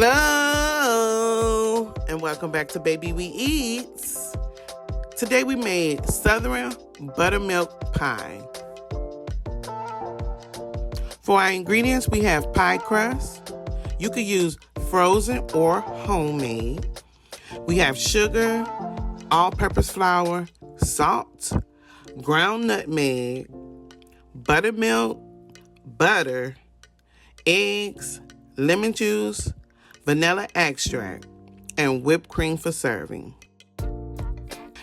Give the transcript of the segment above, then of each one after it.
Hello, and welcome back to Baby We Eats. Today we made Southern buttermilk pie. For our ingredients, we have pie crust. You could use frozen or homemade. We have sugar, all-purpose flour, salt, ground nutmeg, buttermilk, butter, eggs, lemon juice, vanilla extract, and whipped cream for serving.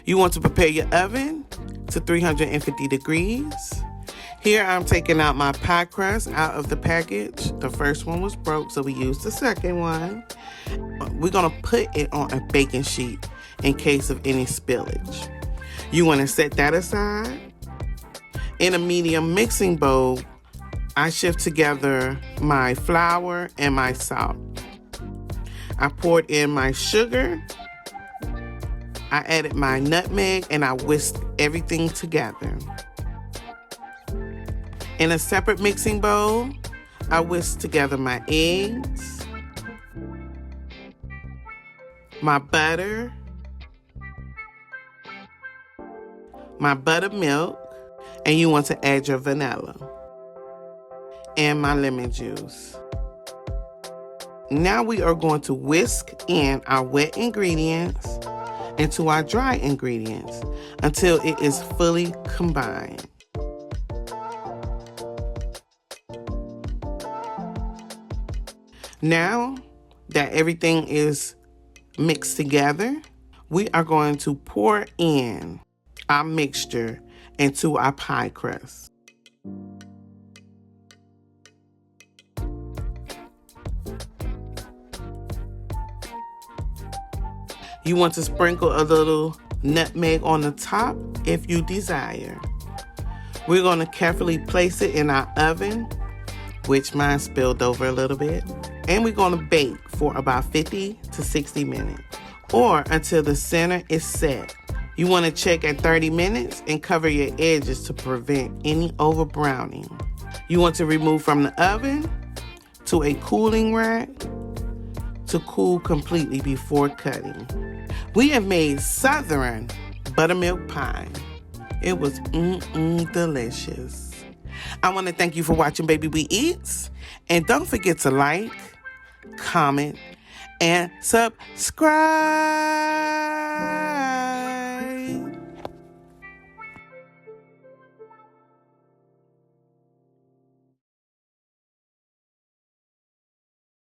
You want to prepare your oven to 350 degrees. Here I'm taking out my pie crust out of the package. The first one was broke, so we used the second one. We're going to put it on a baking sheet in case of any spillage. You want to set that aside. In a medium mixing bowl, I shift together my flour and my salt. I poured in my sugar, I added my nutmeg, and I whisked everything together. In a separate mixing bowl, I whisked together my eggs, my butter, my buttermilk, and you want to add your vanilla, and my lemon juice. Now we are going to whisk in our wet ingredients into our dry ingredients until it is fully combined. Now that everything is mixed together, we are going to pour in our mixture into our pie crust. You want to sprinkle a little nutmeg on the top if you desire. We're going to carefully place it in our oven, which mine spilled over a little bit. And we're going to bake for about 50 to 60 minutes or until the center is set. You want to check at 30 minutes and cover your edges to prevent any over browning. You want to remove from the oven to a cooling rack to cool completely before cutting. We have made Southern buttermilk pie. It was delicious. I want to thank you for watching Baby We Eats. And don't forget to like, comment, and subscribe.